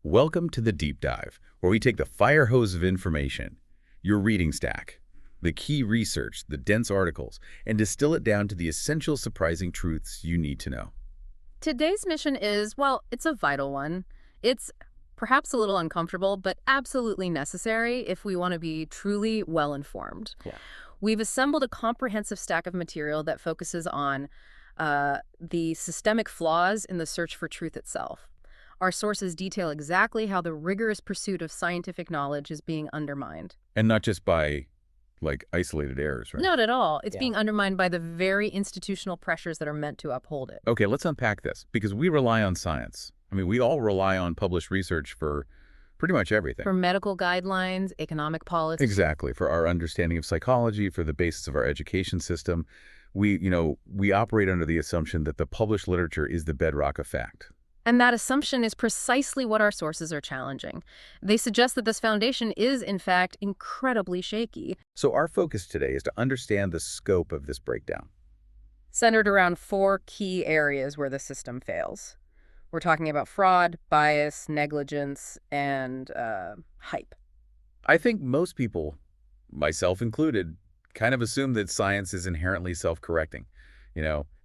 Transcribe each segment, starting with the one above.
Welcome to the Deep Dive, where we take the fire hose of information, your reading stack, the key research, the dense articles, and distill it down to the essential surprising truths you need to know. Today's mission is, well, it's a vital one. It's perhaps a little uncomfortable, but absolutely necessary if we want to be truly well-informed. Yeah. We've assembled a comprehensive stack of material that focuses on the systemic flaws in the search for truth itself. Our sources detail exactly how the rigorous pursuit of scientific knowledge is being undermined. And not just by, isolated errors, right? Not at all. It's Yeah. being undermined by the very institutional pressures that are meant to uphold it. Okay, let's unpack this, because we rely on science. I mean, we all rely on published research for pretty much everything. For medical guidelines, economic policy. Exactly, for our understanding of psychology, for the basis of our education system. We operate under the assumption that the published literature is the bedrock of fact. And that assumption is precisely what our sources are challenging. They suggest that this foundation is, in fact, incredibly shaky. So our focus today is to understand the scope of this breakdown. Centered around four key areas where the system fails. We're talking about fraud, bias, negligence, and hype. I think most people, myself included, kind of assume that science is inherently self-correcting.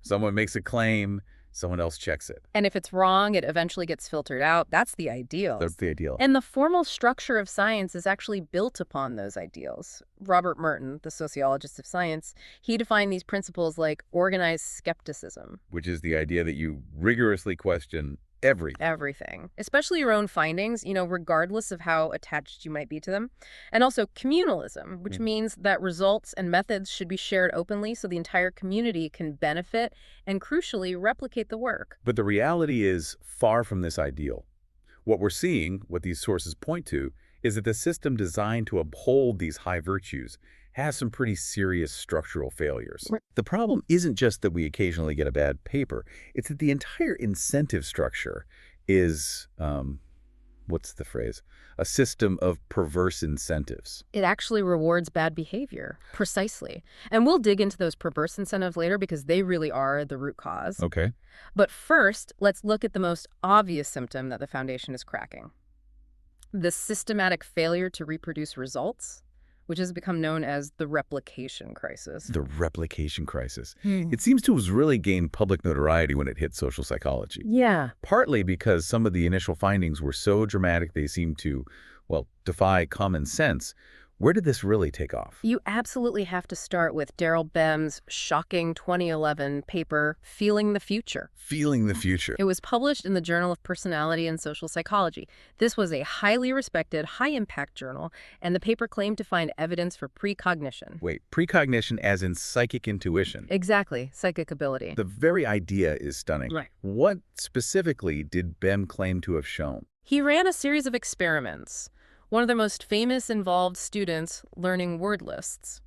Someone makes a claim, someone else checks it. And if it's wrong, it eventually gets filtered out. That's the ideal. That's the ideal. And the formal structure of science is actually built upon those ideals. Robert Merton, the sociologist of science, he defined these principles like organized skepticism. Which is the idea that you rigorously question everything. Everything. Especially your own findings, regardless of how attached you might be to them. And also communalism, which means that results and methods should be shared openly so the entire community can benefit and, crucially, replicate the work. But the reality is far from this ideal. What we're seeing, what these sources point to, is that the system designed to uphold these high virtues has some pretty serious structural failures. Right. The problem isn't just that we occasionally get a bad paper. It's that the entire incentive structure is, what's the phrase? A system of perverse incentives. It actually rewards bad behavior. Precisely. And we'll dig into those perverse incentives later because they really are the root cause. Okay. But first, let's look at the most obvious symptom that the foundation is cracking. The systematic failure to reproduce results, which has become known as the replication crisis. The replication crisis. It seems to have really gained public notoriety when it hit social psychology. Yeah. Partly because some of the initial findings were so dramatic they seemed to, defy common sense. Where did this really take off? You absolutely have to start with Daryl Bem's shocking 2011 paper, Feeling the Future. Feeling the future. It was published in the Journal of Personality and Social Psychology. This was a highly respected, high-impact journal, and the paper claimed to find evidence for precognition. Wait, precognition as in psychic intuition. Exactly, psychic ability. The very idea is stunning. Right. What specifically did Bem claim to have shown? He ran a series of experiments. One of the most famous involved students learning word lists.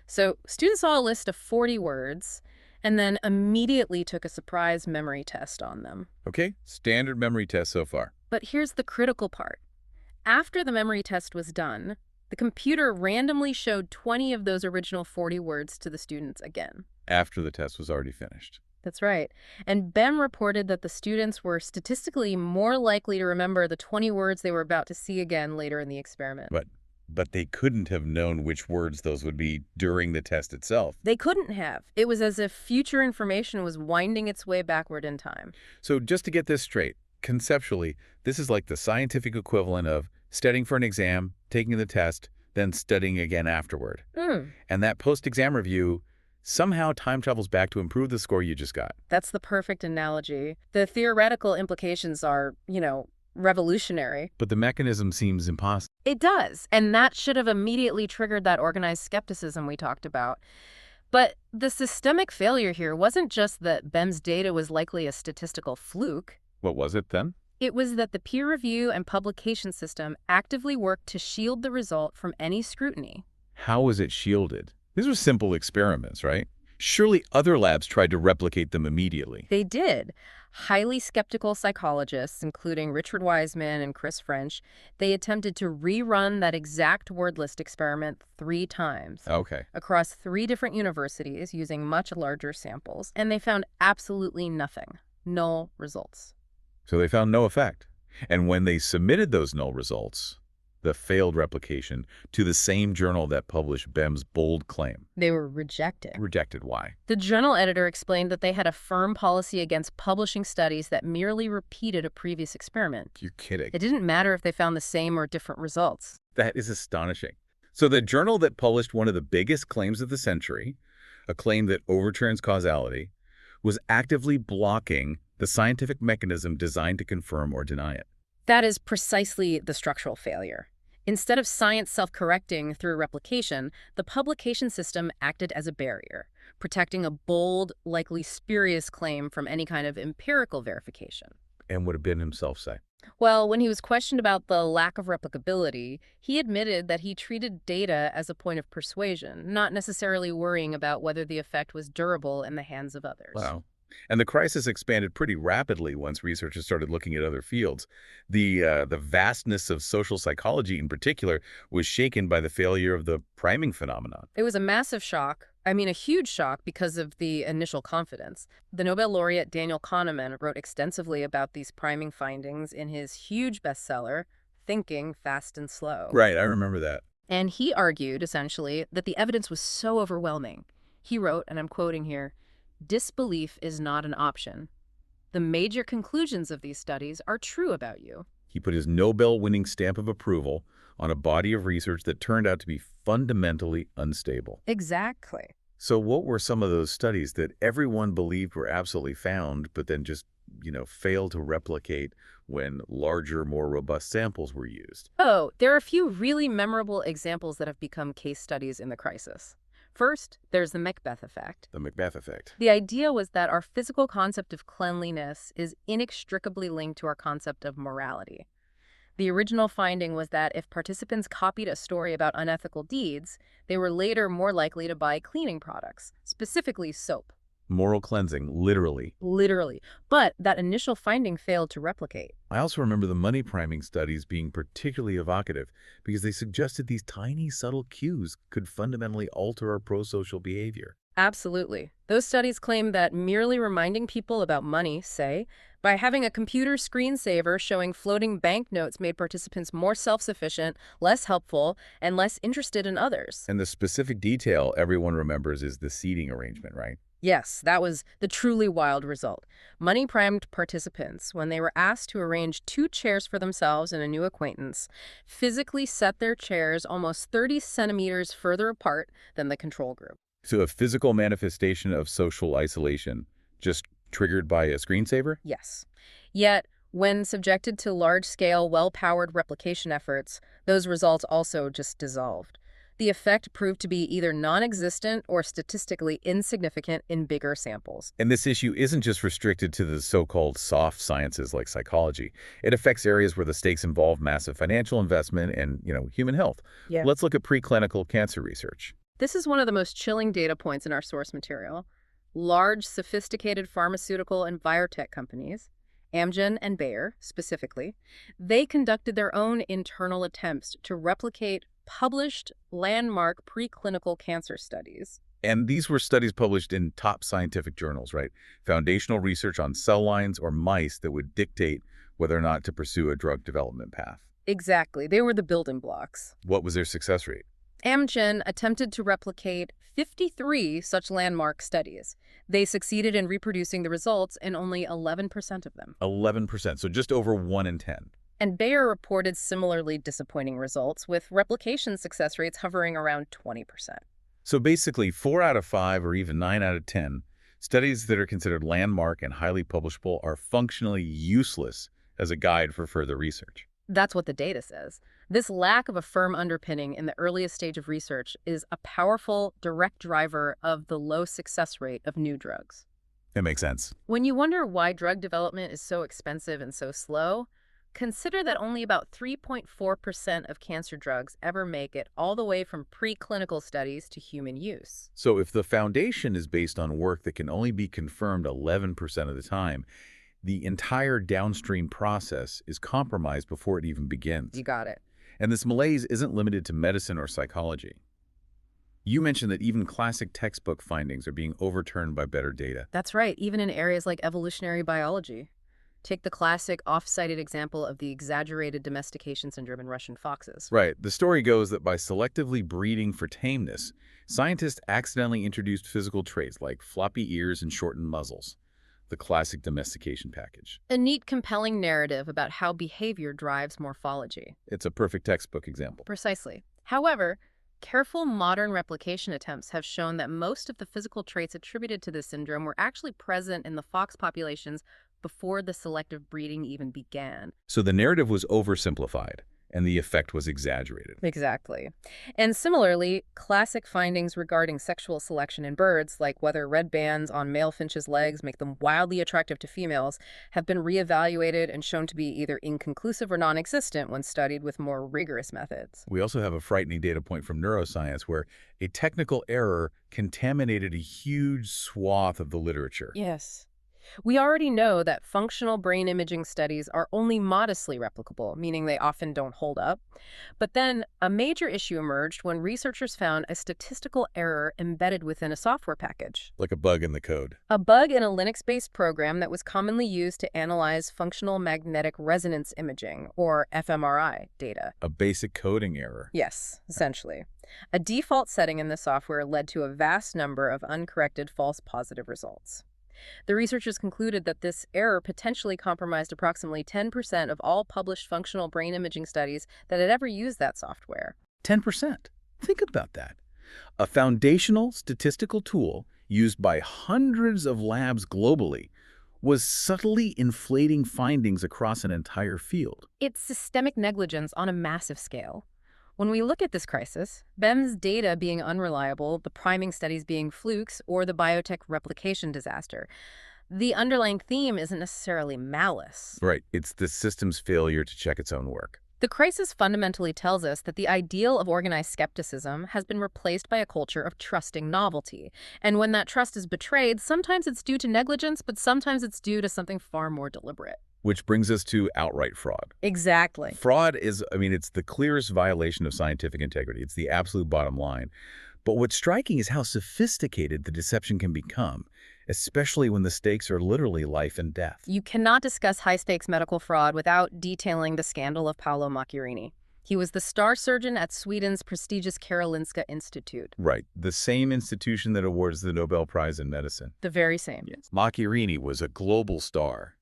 So students saw a list of 40 words and then immediately took a surprise memory test on them. Okay, standard memory test so far. But here's the critical part. After the memory test was done, the computer randomly showed 20 of those original 40 words to the students again. After the test was already finished. That's right. And Bem reported that the students were statistically more likely to remember the 20 words they were about to see again later in the experiment. But they couldn't have known which words those would be during the test itself. They couldn't have. It was as if future information was winding its way backward in time. So just to get this straight, conceptually, this is like the scientific equivalent of studying for an exam, taking the test, then studying again afterward. And that post-exam review somehow time travels back to improve the score you just got. That's the perfect analogy. The theoretical implications are, revolutionary. But the mechanism seems impossible. It does. And that should have immediately triggered that organized skepticism we talked about. But the systemic failure here wasn't just that Bem's data was likely a statistical fluke. What was it then? It was that the peer review and publication system actively worked to shield the result from any scrutiny. How was it shielded? These were simple experiments, right? Surely other labs tried to replicate them immediately. They did. Highly skeptical psychologists, including Richard Wiseman and Chris French, they attempted to rerun that exact word list experiment 3 times. Okay. Across 3 different universities using much larger samples, and they found absolutely nothing. No results. So they found no effect. And when they submitted those null results, the failed replication, to the same journal that published Bem's bold claim, They were rejected. rejected. Why? The journal editor explained that they had a firm policy against publishing studies that merely repeated a previous experiment. You're kidding. It didn't matter if they found the same or different results. That is astonishing. So the journal that published one of the biggest claims of the century, a claim that overturns causality, was actively blocking the scientific mechanism designed to confirm or deny it. That is precisely the structural failure. Instead of science self-correcting through replication, the publication system acted as a barrier, protecting a bold, likely spurious claim from any kind of empirical verification. And what did Ben himself say? Well, when he was questioned about the lack of replicability, he admitted that he treated data as a point of persuasion, not necessarily worrying about whether the effect was durable in the hands of others. Wow. And the crisis expanded pretty rapidly once researchers started looking at other fields. The vastness of social psychology in particular was shaken by the failure of the priming phenomenon. It was a massive shock. I mean, a huge shock because of the initial confidence. The Nobel laureate Daniel Kahneman wrote extensively about these priming findings in his huge bestseller, Thinking, Fast and Slow. Right, I remember that. And he argued, essentially, that the evidence was so overwhelming. He wrote, and I'm quoting here, "Disbelief is not an option. The major conclusions of these studies are true about you." He put his Nobel-winning stamp of approval on a body of research that turned out to be fundamentally unstable. Exactly. So what were some of those studies that everyone believed were absolutely found, but then just, failed to replicate when larger, more robust samples were used? Oh, there are a few really memorable examples that have become case studies in the crisis. First, there's the Macbeth effect. The Macbeth effect. The idea was that our physical concept of cleanliness is inextricably linked to our concept of morality. The original finding was that if participants copied a story about unethical deeds, they were later more likely to buy cleaning products, specifically soap. Moral cleansing, literally. Literally. But that initial finding failed to replicate. I also remember the money priming studies being particularly evocative because they suggested these tiny, subtle cues could fundamentally alter our pro-social behavior. Absolutely. Those studies claim that merely reminding people about money, say, by having a computer screensaver showing floating banknotes made participants more self-sufficient, less helpful, and less interested in others. And the specific detail everyone remembers is the seating arrangement, right? Yes, that was the truly wild result. Money-primed participants, when they were asked to arrange 2 chairs for themselves and a new acquaintance, physically set their chairs almost 30 centimeters further apart than the control group. So a physical manifestation of social isolation just triggered by a screensaver? Yes. Yet, when subjected to large-scale, well-powered replication efforts, those results also just dissolved. The effect proved to be either non-existent or statistically insignificant in bigger samples. And this issue isn't just restricted to the so-called soft sciences like psychology. It affects areas where the stakes involve massive financial investment and, human health. Yeah. Let's look at preclinical cancer research. This is one of the most chilling data points in our source material. Large, sophisticated pharmaceutical and biotech companies, Amgen and Bayer specifically, they conducted their own internal attempts to replicate published landmark preclinical cancer studies. And these were studies published in top scientific journals, right? Foundational research on cell lines or mice that would dictate whether or not to pursue a drug development path. Exactly. They were the building blocks. What was their success rate? Amgen attempted to replicate 53 such landmark studies. They succeeded in reproducing the results in only 11% of them. 11%, so just over 1 in 10. And Bayer reported similarly disappointing results, with replication success rates hovering around 20%. So basically, 4 out of 5 or even 9 out of 10 studies that are considered landmark and highly publishable are functionally useless as a guide for further research. That's what the data says. This lack of a firm underpinning in the earliest stage of research is a powerful, direct driver of the low success rate of new drugs. It makes sense. When you wonder why drug development is so expensive and so slow, consider that only about 3.4% of cancer drugs ever make it all the way from preclinical studies to human use. So if the foundation is based on work that can only be confirmed 11% of the time, the entire downstream process is compromised before it even begins. You got it. And this malaise isn't limited to medicine or psychology. You mentioned that even classic textbook findings are being overturned by better data. That's right, even in areas like evolutionary biology. Take the classic oft-cited example of the exaggerated domestication syndrome in Russian foxes. Right. The story goes that by selectively breeding for tameness, scientists accidentally introduced physical traits like floppy ears and shortened muzzles, the classic domestication package. A neat, compelling narrative about how behavior drives morphology. It's a perfect textbook example. Precisely. However, careful modern replication attempts have shown that most of the physical traits attributed to this syndrome were actually present in the fox populations before the selective breeding even began. So the narrative was oversimplified, and the effect was exaggerated. Exactly. And similarly, classic findings regarding sexual selection in birds, like whether red bands on male finches' legs make them wildly attractive to females, have been reevaluated and shown to be either inconclusive or non-existent when studied with more rigorous methods. We also have a frightening data point from neuroscience where a technical error contaminated a huge swath of the literature. Yes. We already know that functional brain imaging studies are only modestly replicable, meaning they often don't hold up. But then a major issue emerged when researchers found a statistical error embedded within a software package. Like a bug in the code. A bug in a Linux-based program that was commonly used to analyze functional magnetic resonance imaging, or fMRI, data. A basic coding error. Yes, essentially. A default setting in the software led to a vast number of uncorrected false positive results. The researchers concluded that this error potentially compromised approximately 10% of all published functional brain imaging studies that had ever used that software. 10%. Think about that. A foundational statistical tool used by hundreds of labs globally was subtly inflating findings across an entire field. It's systemic negligence on a massive scale. When we look at this crisis, BEM's data being unreliable, the priming studies being flukes, or the biotech replication disaster, the underlying theme isn't necessarily malice. Right. It's the system's failure to check its own work. The crisis fundamentally tells us that the ideal of organized skepticism has been replaced by a culture of trusting novelty. And when that trust is betrayed, sometimes it's due to negligence, but sometimes it's due to something far more deliberate. Which brings us to outright fraud. Exactly. Fraud is, it's the clearest violation of scientific integrity. It's the absolute bottom line. But what's striking is how sophisticated the deception can become, especially when the stakes are literally life and death. You cannot discuss high-stakes medical fraud without detailing the scandal of Paolo Macchiarini. He was the star surgeon at Sweden's prestigious Karolinska Institute. Right. The same institution that awards the Nobel Prize in Medicine. The very same. Yes. Macchiarini was a global star.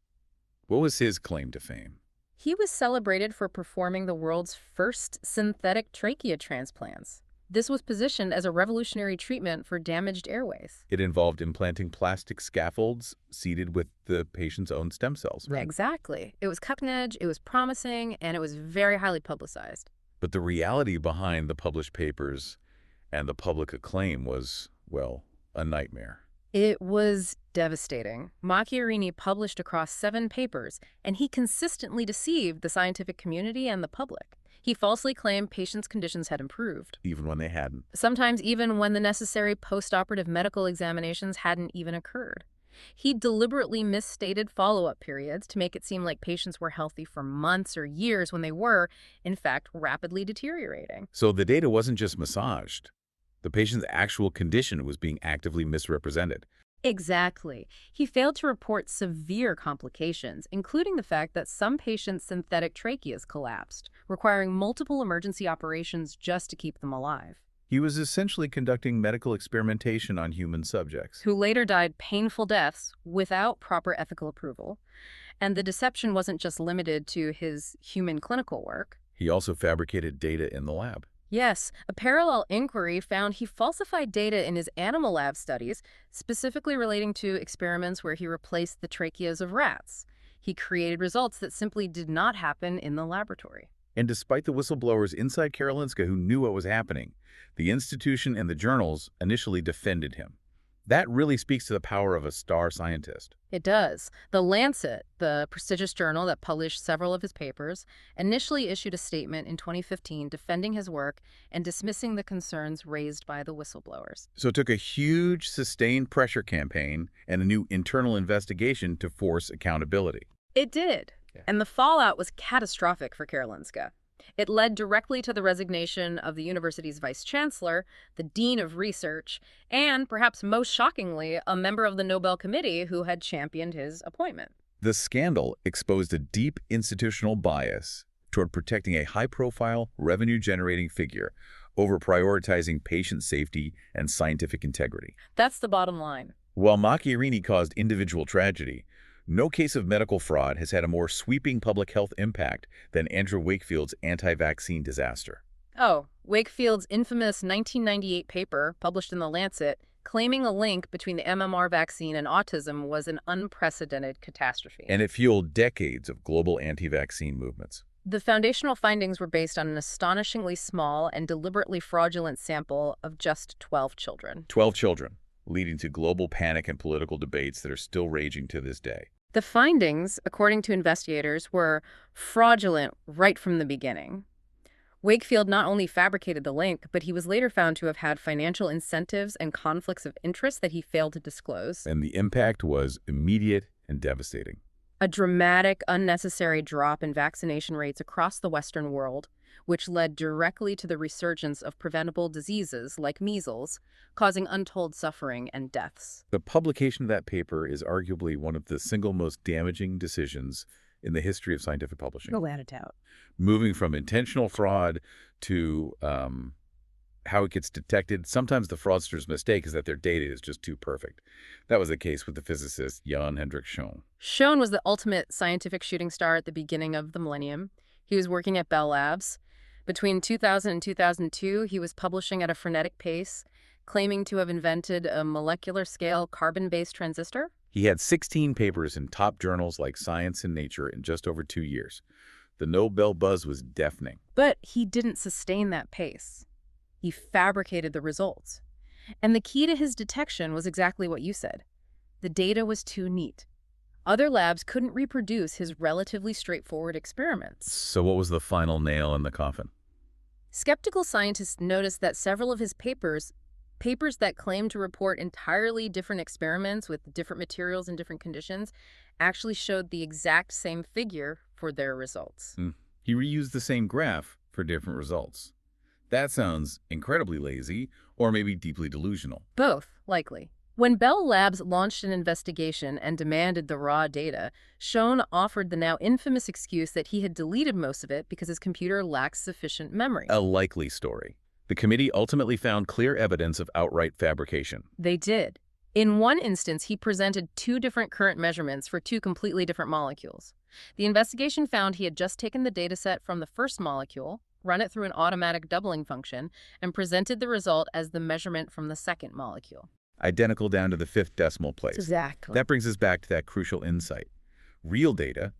What was his claim to fame? He was celebrated for performing the world's first synthetic trachea transplants. This was positioned as a revolutionary treatment for damaged airways. It involved implanting plastic scaffolds seeded with the patient's own stem cells. Right? Exactly. It was cutting edge, it was promising, and it was very highly publicized. But the reality behind the published papers and the public acclaim was, well, a nightmare. It was devastating. Macchiarini published across 7 papers, and he consistently deceived the scientific community and the public. He falsely claimed patients' conditions had improved. Even when they hadn't. Sometimes even when the necessary post-operative medical examinations hadn't even occurred. He deliberately misstated follow-up periods to make it seem like patients were healthy for months or years when they were, in fact, rapidly deteriorating. So the data wasn't just massaged. The patient's actual condition was being actively misrepresented. Exactly. He failed to report severe complications, including the fact that some patients' synthetic tracheas collapsed, requiring multiple emergency operations just to keep them alive. He was essentially conducting medical experimentation on human subjects. Who later died painful deaths without proper ethical approval. And the deception wasn't just limited to his human clinical work. He also fabricated data in the lab. Yes, a parallel inquiry found he falsified data in his animal lab studies, specifically relating to experiments where he replaced the tracheas of rats. He created results that simply did not happen in the laboratory. And despite the whistleblowers inside Karolinska who knew what was happening, the institution and the journals initially defended him. That really speaks to the power of a star scientist. It does. The Lancet, the prestigious journal that published several of his papers, initially issued a statement in 2015 defending his work and dismissing the concerns raised by the whistleblowers. So it took a huge, sustained pressure campaign and a new internal investigation to force accountability. It did. Yeah. And the fallout was catastrophic for Karolinska. It led directly to the resignation of the university's vice-chancellor, the dean of research, and, perhaps most shockingly, a member of the Nobel Committee who had championed his appointment. The scandal exposed a deep institutional bias toward protecting a high-profile, revenue-generating figure over prioritizing patient safety and scientific integrity. That's the bottom line. While Macchiarini caused individual tragedy, no case of medical fraud has had a more sweeping public health impact than Andrew Wakefield's anti-vaccine disaster. Oh, Wakefield's infamous 1998 paper, published in The Lancet, claiming a link between the MMR vaccine and autism was an unprecedented catastrophe. And it fueled decades of global anti-vaccine movements. The foundational findings were based on an astonishingly small and deliberately fraudulent sample of just 12 children. 12 children, leading to global panic and political debates that are still raging to this day. The findings, according to investigators, were fraudulent right from the beginning. Wakefield not only fabricated the link, but he was later found to have had financial incentives and conflicts of interest that he failed to disclose. And the impact was immediate and devastating. A dramatic, unnecessary drop in vaccination rates across the Western world, which led directly to the resurgence of preventable diseases like measles, causing untold suffering and deaths. The publication of that paper is arguably one of the single most damaging decisions in the history of scientific publishing. Without a doubt. Moving from intentional fraud to how it gets detected. Sometimes the fraudster's mistake is that their data is just too perfect. That was the case with the physicist Jan Hendrik Schoen. Schoen was the ultimate scientific shooting star at the beginning of the millennium. He was working at Bell Labs. Between 2000 and 2002, he was publishing at a frenetic pace, claiming to have invented a molecular-scale carbon-based transistor. He had 16 papers in top journals like Science and Nature in just over 2 years. The Nobel buzz was deafening. But he didn't sustain that pace. He fabricated the results. And the key to his detection was exactly what you said. The data was too neat. Other labs couldn't reproduce his relatively straightforward experiments. So what was the final nail in the coffin? Skeptical scientists noticed that several of his papers that claimed to report entirely different experiments with different materials and different conditions, actually showed the exact same figure for their results. He reused the same graph for different results. That sounds incredibly lazy, or maybe deeply delusional. Both, likely. When Bell Labs launched an investigation and demanded the raw data, Schoen offered the now infamous excuse that he had deleted most of it because his computer lacked sufficient memory. A likely story. The committee ultimately found clear evidence of outright fabrication. They did. In one instance, he presented 2 different current measurements for 2 completely different molecules. The investigation found he had just taken the dataset from the first molecule, run it through an automatic doubling function, and presented the result as the measurement from the second molecule. Identical down to the 5th decimal place. Exactly. That brings us back to that crucial insight. Real data,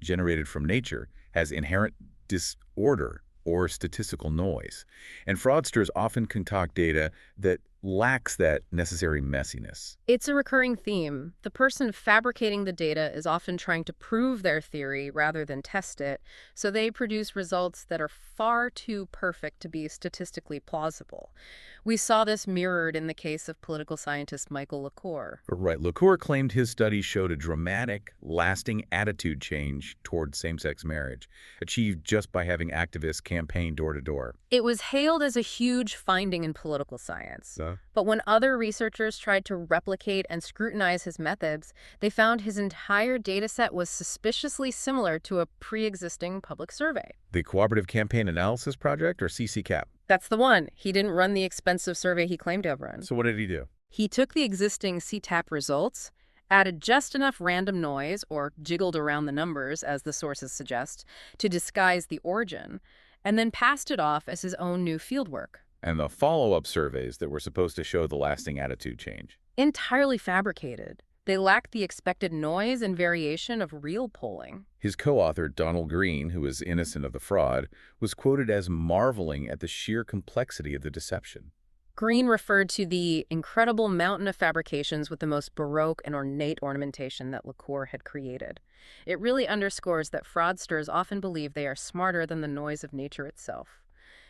generated from nature, has inherent disorder or statistical noise. And fraudsters often concoct data that lacks that necessary messiness. It's a recurring theme. The person fabricating the data is often trying to prove their theory rather than test it, so they produce results that are far too perfect to be statistically plausible. We saw this mirrored in the case of political scientist Michael LaCour. Right. LaCour claimed his study showed a dramatic, lasting attitude change toward same-sex marriage, achieved just by having activists campaign door-to-door. It was hailed as a huge finding in political science. But when other researchers tried to replicate and scrutinize his methods, they found his entire dataset was suspiciously similar to a pre-existing public survey. The Cooperative Campaign Analysis Project, or CCCAP? That's the one. He didn't run the expensive survey he claimed to have run. So what did he do? He took the existing CTAP results, added just enough random noise, or jiggled around the numbers, as the sources suggest, to disguise the origin, and then passed it off as his own new fieldwork. And the follow-up surveys that were supposed to show the lasting attitude change? Entirely fabricated. They lacked the expected noise and variation of real polling. His co-author, Donald Green, who was innocent of the fraud, was quoted as marveling at the sheer complexity of the deception. Green referred to the incredible mountain of fabrications with the most baroque and ornate ornamentation that LaCour had created. It really underscores that fraudsters often believe they are smarter than the noise of nature itself.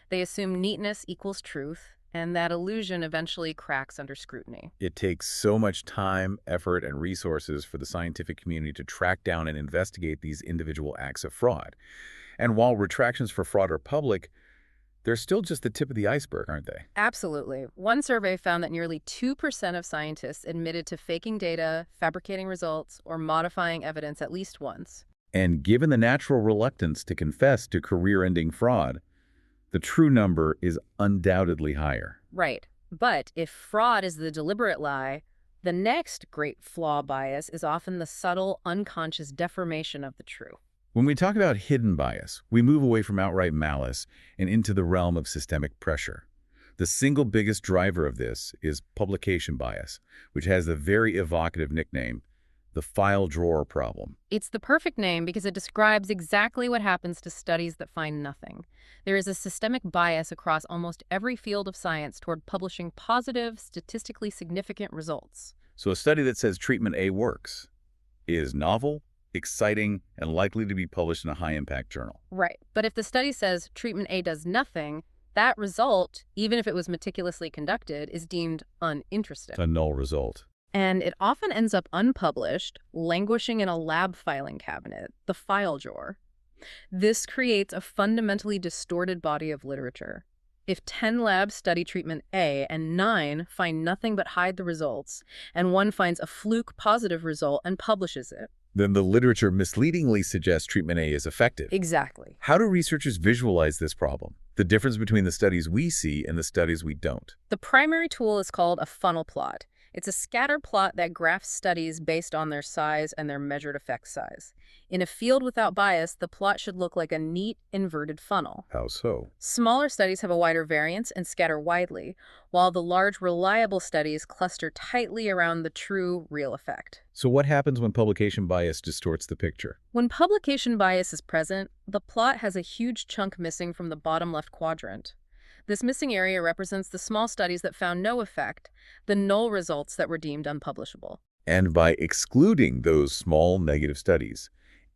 They assume neatness equals truth, and that illusion eventually cracks under scrutiny. It takes so much time, effort, and resources for the scientific community to track down and investigate these individual acts of fraud. And while retractions for fraud are public, they're still just the tip of the iceberg, aren't they? Absolutely. One survey found that nearly 2% of scientists admitted to faking data, fabricating results, or modifying evidence at least once. And given the natural reluctance to confess to career-ending fraud, the true number is undoubtedly higher. Right. But if fraud is the deliberate lie, the next great flaw bias is often the subtle, unconscious deformation of the truth. When we talk about hidden bias, we move away from outright malice and into the realm of systemic pressure. The single biggest driver of this is publication bias, which has the very evocative nickname, the file drawer problem. It's the perfect name because it describes exactly what happens to studies that find nothing. There is a systemic bias across almost every field of science toward publishing positive, statistically significant results. So a study that says treatment A works is novel, exciting, and likely to be published in a high-impact journal. Right. But if the study says treatment A does nothing, that result, even if it was meticulously conducted, is deemed uninteresting. A null result. And it often ends up unpublished, languishing in a lab filing cabinet, the file drawer. This creates a fundamentally distorted body of literature. If 10 labs study treatment A and 9 find nothing but hide the results, and one finds a fluke positive result and publishes it, then the literature misleadingly suggests treatment A is effective. Exactly. How do researchers visualize this problem? The difference between the studies we see and the studies we don't. The primary tool is called a funnel plot. It's a scatter plot that graphs studies based on their size and their measured effect size. In a field without bias, the plot should look like a neat, inverted funnel. How so? Smaller studies have a wider variance and scatter widely, while the large, reliable studies cluster tightly around the true, real effect. So what happens when publication bias distorts the picture? When publication bias is present, the plot has a huge chunk missing from the bottom left quadrant. This missing area represents the small studies that found no effect, the null results that were deemed unpublishable. And by excluding those small negative studies,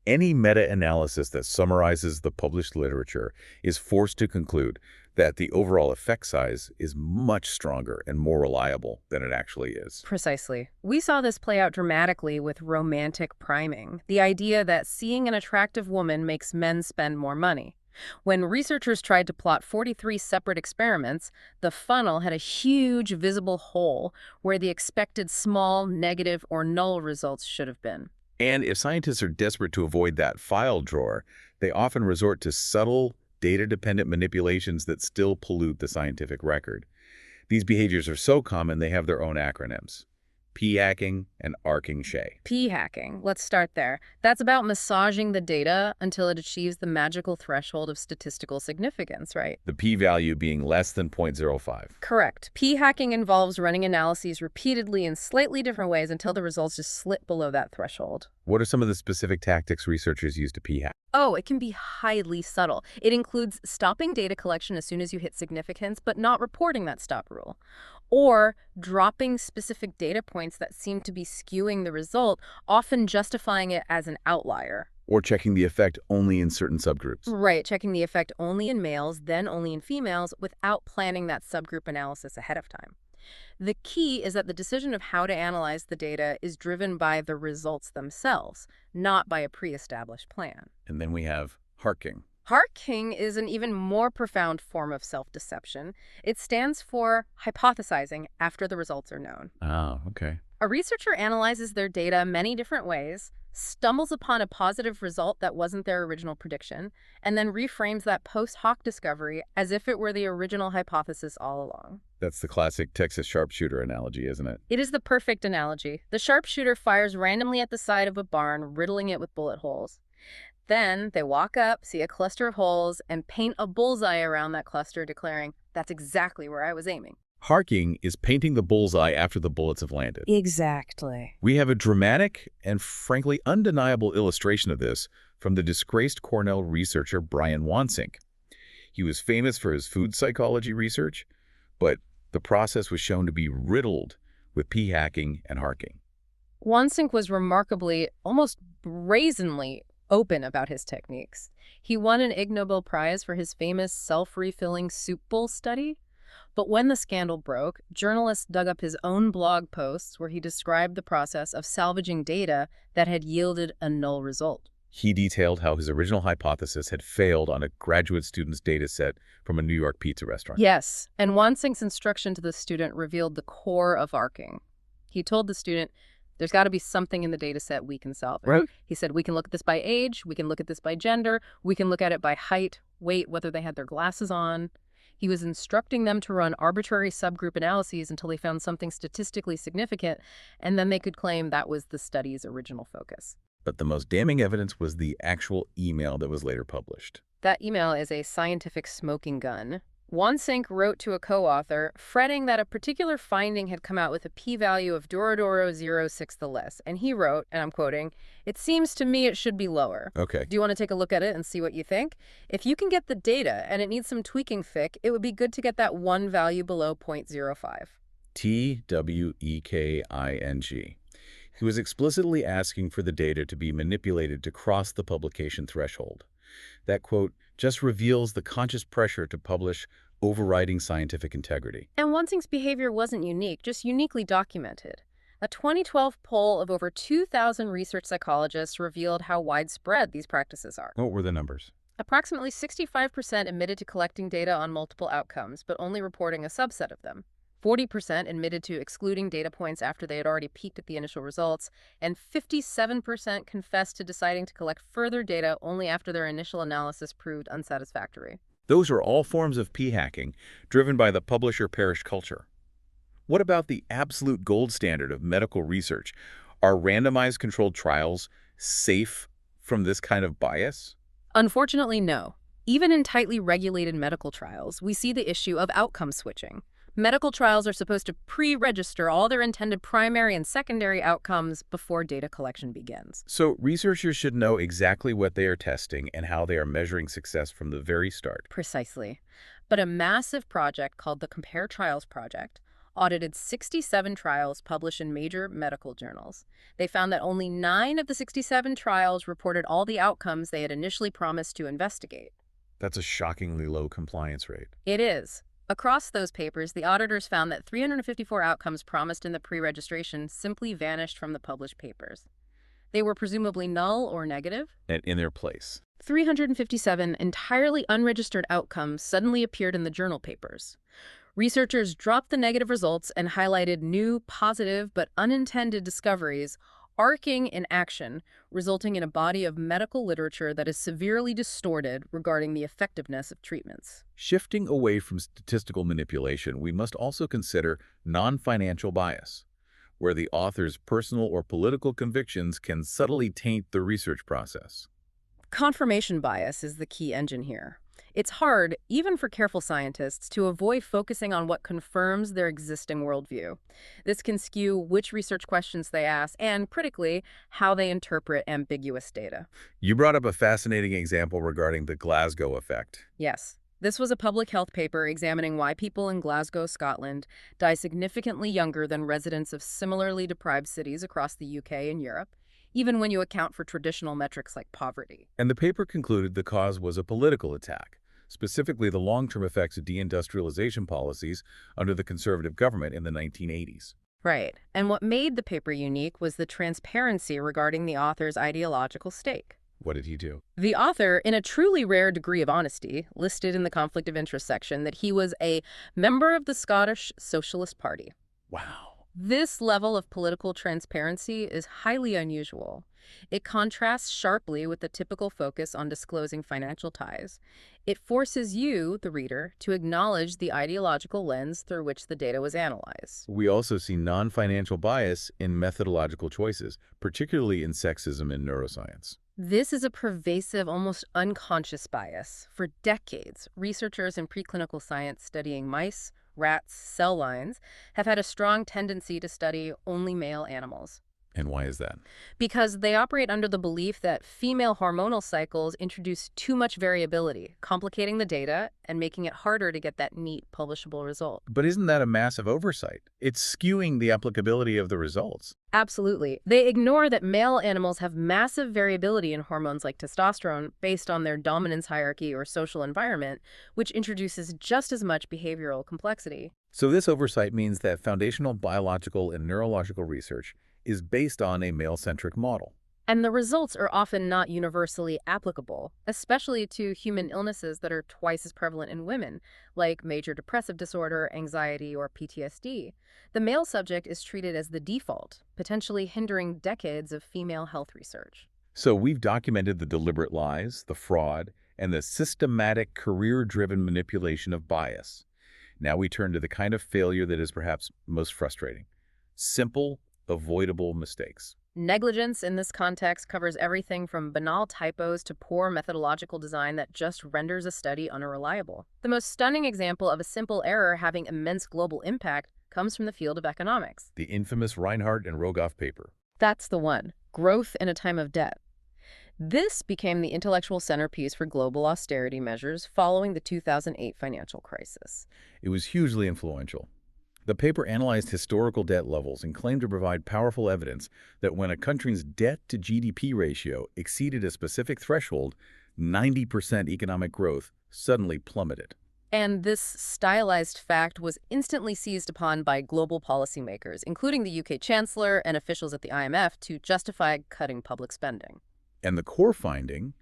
any meta-analysis that summarizes the published literature is forced to conclude that the overall effect size is much stronger and more reliable than it actually is. Precisely. We saw this play out dramatically with romantic priming, the idea that seeing an attractive woman makes men spend more money. When researchers tried to plot 43 separate experiments, the funnel had a huge visible hole where the expected small, negative, or null results should have been. And if scientists are desperate to avoid that file drawer, they often resort to subtle, data-dependent manipulations that still pollute the scientific record. These behaviors are so common they have their own acronyms: p-hacking and arcing shea. P-hacking. Let's start there. That's about massaging the data until it achieves the magical threshold of statistical significance, right? The p-value being less than 0.05. Correct. P-hacking involves running analyses repeatedly in slightly different ways until the results just slip below that threshold. What are some of the specific tactics researchers use to p-hack? Oh, it can be highly subtle. It includes stopping data collection as soon as you hit significance, but not reporting that stop rule. Or dropping specific data points that seem to be skewing the result, often justifying it as an outlier. Or checking the effect only in certain subgroups. Right, checking the effect only in males, then only in females, without planning that subgroup analysis ahead of time. The key is that the decision of how to analyze the data is driven by the results themselves, not by a pre-established plan. And then we have harking. Harking is an even more profound form of self-deception. It stands for hypothesizing after the results are known. Oh, okay. A researcher analyzes their data many different ways, stumbles upon a positive result that wasn't their original prediction, and then reframes that post-hoc discovery as if it were the original hypothesis all along. That's the classic Texas sharpshooter analogy, isn't it? It is the perfect analogy. The sharpshooter fires randomly at the side of a barn, riddling it with bullet holes. Then they walk up, see a cluster of holes, and paint a bullseye around that cluster, declaring, "That's exactly where I was aiming." Harking is painting the bullseye after the bullets have landed. Exactly. We have a dramatic and frankly undeniable illustration of this from the disgraced Cornell researcher Brian Wansink. He was famous for his food psychology research, but the process was shown to be riddled with p-hacking and harking. Wansink was remarkably, almost brazenly, open about his techniques. He won an Ig Nobel Prize for his famous self-refilling soup bowl study. But when the scandal broke, journalists dug up his own blog posts where he described the process of salvaging data that had yielded a null result. He detailed how his original hypothesis had failed on a graduate student's data set from a New York pizza restaurant. Yes, and Wansing's instruction to the student revealed the core of arcing. He told the student, there's got to be something in the data set we can salvage. Right. He said, we can look at this by age, we can look at this by gender, we can look at it by height, weight, whether they had their glasses on. He was instructing them to run arbitrary subgroup analyses until they found something statistically significant, and then they could claim that was the study's original focus. But the most damning evidence was the actual email that was later published. That email is a scientific smoking gun. Wansink wrote to a co-author, fretting that a particular finding had come out with a p-value of 0.006 the less. And he wrote, and I'm quoting, "It seems to me it should be lower. Okay. Do you want to take a look at it and see what you think? If you can get the data and it needs some tweaking fic, it would be good to get that one value below 0.05. TWEKING. He was explicitly asking for the data to be manipulated to cross the publication threshold. That quote just reveals the conscious pressure to publish, overriding scientific integrity. And Wansink's behavior wasn't unique, just uniquely documented. A 2012 poll of over 2,000 research psychologists revealed how widespread these practices are. What were the numbers? Approximately 65% admitted to collecting data on multiple outcomes, but only reporting a subset of them. 40% admitted to excluding data points after they had already peaked at the initial results, and 57% confessed to deciding to collect further data only after their initial analysis proved unsatisfactory. Those are all forms of p-hacking, driven by the publisher-perish culture. What about the absolute gold standard of medical research? Are randomized controlled trials safe from this kind of bias? Unfortunately, no. Even in tightly regulated medical trials, we see the issue of outcome switching. Medical trials are supposed to pre-register all their intended primary and secondary outcomes before data collection begins. So researchers should know exactly what they are testing and how they are measuring success from the very start. Precisely. But a massive project called the Compare Trials Project audited 67 trials published in major medical journals. They found that only 9 of the 67 trials reported all the outcomes they had initially promised to investigate. That's a shockingly low compliance rate. It is. Across those papers, the auditors found that 354 outcomes promised in the pre-registration simply vanished from the published papers. They were presumably null or negative. And in their place. 357 entirely unregistered outcomes suddenly appeared in the journal papers. Researchers dropped the negative results and highlighted new, positive, but unintended discoveries, arcing in action, resulting in a body of medical literature that is severely distorted regarding the effectiveness of treatments. Shifting away from statistical manipulation, we must also consider non-financial bias, where the author's personal or political convictions can subtly taint the research process. Confirmation bias is the key engine here. It's hard, even for careful scientists, to avoid focusing on what confirms their existing worldview. This can skew which research questions they ask and, critically, how they interpret ambiguous data. You brought up a fascinating example regarding the Glasgow effect. Yes. This was a public health paper examining why people in Glasgow, Scotland, die significantly younger than residents of similarly deprived cities across the UK and Europe, even when you account for traditional metrics like poverty. And the paper concluded the cause was a political attack, specifically the long-term effects of deindustrialization policies under the conservative government in the 1980s. Right. And what made the paper unique was the transparency regarding the author's ideological stake. What did he do? The author, in a truly rare degree of honesty, listed in the conflict of interest section that he was a member of the Scottish Socialist Party. Wow. This level of political transparency is highly unusual. It contrasts sharply with the typical focus on disclosing financial ties. It forces you, the reader, to acknowledge the ideological lens through which the data was analyzed. We also see non-financial bias in methodological choices, particularly in sexism and neuroscience. This is a pervasive, almost unconscious bias. For decades, researchers in preclinical science studying mice, rats, cell lines have had a strong tendency to study only male animals. And why is that? Because they operate under the belief that female hormonal cycles introduce too much variability, complicating the data and making it harder to get that neat, publishable result. But isn't that a massive oversight? It's skewing the applicability of the results. Absolutely. They ignore that male animals have massive variability in hormones like testosterone based on their dominance hierarchy or social environment, which introduces just as much behavioral complexity. So this oversight means that foundational biological and neurological research is based on a male-centric model. And the results are often not universally applicable, especially to human illnesses that are twice as prevalent in women, like major depressive disorder, anxiety, or PTSD. The male subject is treated as the default, potentially hindering decades of female health research. So we've documented the deliberate lies, the fraud, and the systematic career-driven manipulation of bias. Now we turn to the kind of failure that is perhaps most frustrating. Simple, avoidable mistakes. Negligence in this context covers everything from banal typos to poor methodological design that just renders a study unreliable. The most stunning example of a simple error having immense global impact comes from the field of economics. The infamous Reinhardt and Rogoff paper. That's the one. Growth in a time of debt. This became the intellectual centerpiece for global austerity measures following the 2008 financial crisis. It was hugely influential. The paper analyzed historical debt levels and claimed to provide powerful evidence that when a country's debt-to-GDP ratio exceeded a specific threshold, 90% economic growth suddenly plummeted. And this stylized fact was instantly seized upon by global policymakers, including the UK Chancellor and officials at the IMF, to justify cutting public spending. And the core finding,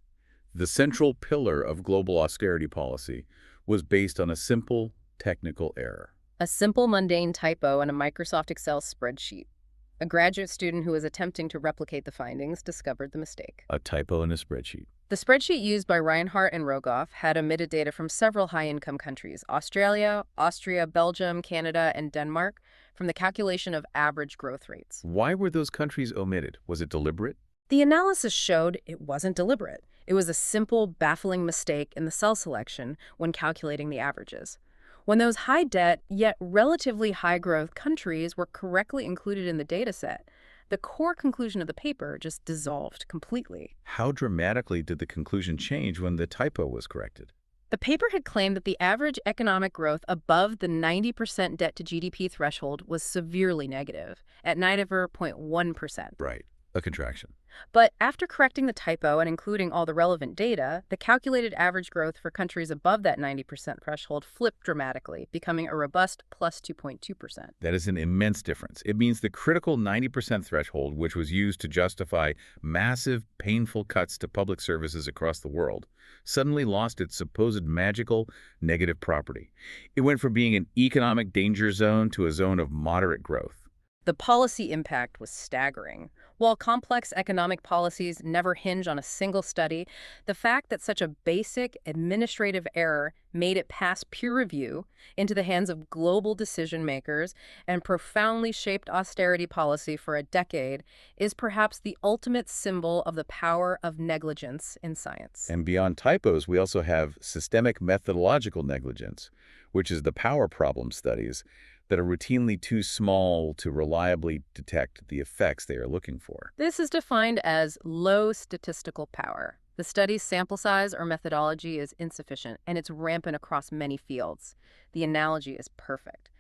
the central pillar of global austerity policy, was based on a simple technical error. A simple, mundane typo in a Microsoft Excel spreadsheet. A graduate student who was attempting to replicate the findings discovered the mistake. A typo in a spreadsheet. The spreadsheet used by Reinhardt and Rogoff had omitted data from several high-income countries, Australia, Austria, Belgium, Canada, and Denmark, from the calculation of average growth rates. Why were those countries omitted? Was it deliberate? The analysis showed it wasn't deliberate. It was a simple, baffling mistake in the cell selection when calculating the averages. When those high-debt, yet relatively high-growth countries were correctly included in the dataset, the core conclusion of the paper just dissolved completely. How dramatically did the conclusion change when the typo was corrected? The paper had claimed that the average economic growth above the 90% debt-to-GDP threshold was severely negative, at -0.1%. Right, a contraction. But after correcting the typo and including all the relevant data, the calculated average growth for countries above that 90% threshold flipped dramatically, becoming a robust plus 2.2%. That is an immense difference. It means the critical 90% threshold, which was used to justify massive, painful cuts to public services across the world, suddenly lost its supposed magical negative property. It went from being an economic danger zone to a zone of moderate growth. The policy impact was staggering. While complex economic policies never hinge on a single study, the fact that such a basic administrative error made it past peer review into the hands of global decision makers and profoundly shaped austerity policy for a decade is perhaps the ultimate symbol of the power of negligence in science. And beyond typos, we also have systemic methodological negligence, which is the power problem studies that are routinely too small to reliably detect the effects they are looking for. This is defined as low statistical power. The study's sample size or methodology is insufficient, and it's rampant across many fields. The analogy is perfect.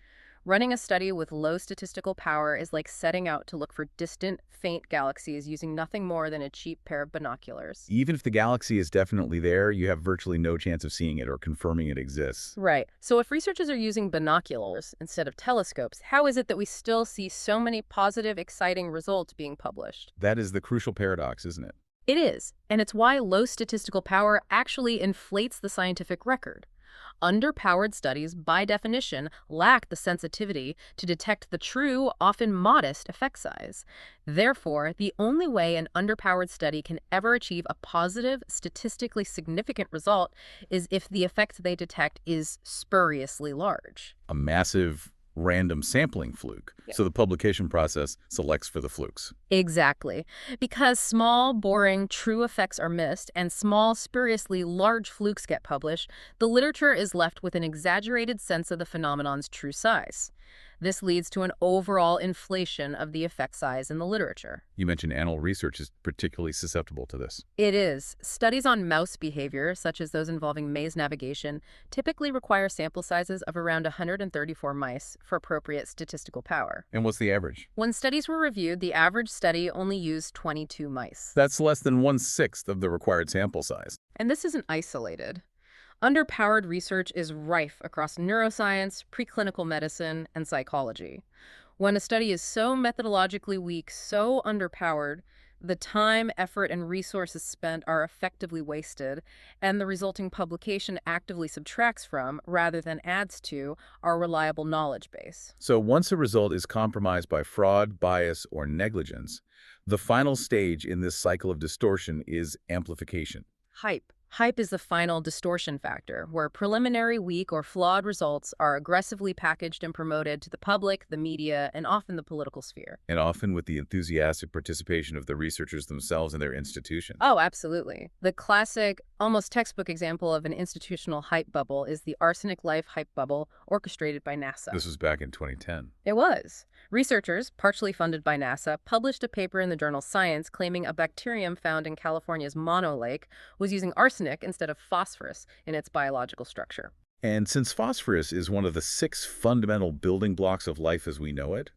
Running a study with low statistical power is like setting out to look for distant, faint galaxies using nothing more than a cheap pair of binoculars. Even if the galaxy is definitely there, you have virtually no chance of seeing it or confirming it exists. Right. So if researchers are using binoculars instead of telescopes, how is it that we still see so many positive, exciting results being published? That is the crucial paradox, isn't it? It is, and it's why low statistical power actually inflates the scientific record. Underpowered studies, by definition, lack the sensitivity to detect the true, often modest, effect size. Therefore, the only way an underpowered study can ever achieve a positive, statistically significant result is if the effect they detect is spuriously large. A massive random sampling fluke. Yeah. So the publication process selects for the flukes. Exactly. Because small, boring, true effects are missed and small, spuriously large flukes get published, the literature is left with an exaggerated sense of the phenomenon's true size. This leads to an overall inflation of the effect size in the literature. You mentioned animal research is particularly susceptible to this. It is. Studies on mouse behavior, such as those involving maze navigation, typically require sample sizes of around 134 mice for appropriate statistical power. And what's the average? When studies were reviewed, the average study only used 22 mice. That's less than 1/6 of the required sample size. And this isn't isolated. Underpowered research is rife across neuroscience, preclinical medicine, and psychology. When a study is so methodologically weak, so underpowered, The time, effort, and resources spent are effectively wasted, and the resulting publication actively subtracts from, rather than adds to, our reliable knowledge base. So once a result is compromised by fraud, bias, or negligence, the final stage in this cycle of distortion is amplification. Hype. Hype is the final distortion factor, where preliminary, weak, or flawed results are aggressively packaged and promoted to the public, the media, and often the political sphere. And often with the enthusiastic participation of the researchers themselves and their institutions. Oh, absolutely. The classic, almost textbook example of an institutional hype bubble is the arsenic life hype bubble orchestrated by NASA. This was back in 2010. It was. Researchers, partially funded by NASA, published a paper in the journal Science claiming a bacterium found in California's Mono Lake was using arsenic instead of phosphorus in its biological structure. And since phosphorus is one of the 6 fundamental building blocks of life as we know it,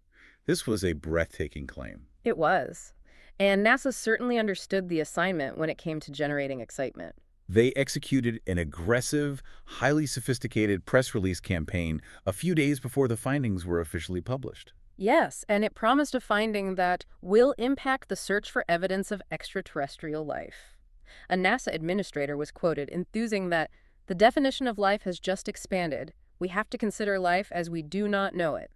this was a breathtaking claim. It was. And NASA certainly understood the assignment when it came to generating excitement. They executed an aggressive, highly sophisticated press release campaign a few days before the findings were officially published. Yes, and it promised a finding that will impact the search for evidence of extraterrestrial life. A NASA administrator was quoted enthusing that the definition of life has just expanded. We have to consider life as we do not know it.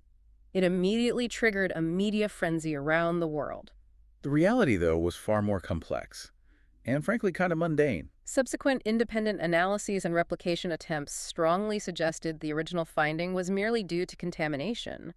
It immediately triggered a media frenzy around the world. The reality, though, was far more complex and frankly kind of mundane. Subsequent independent analyses and replication attempts strongly suggested the original finding was merely due to contamination.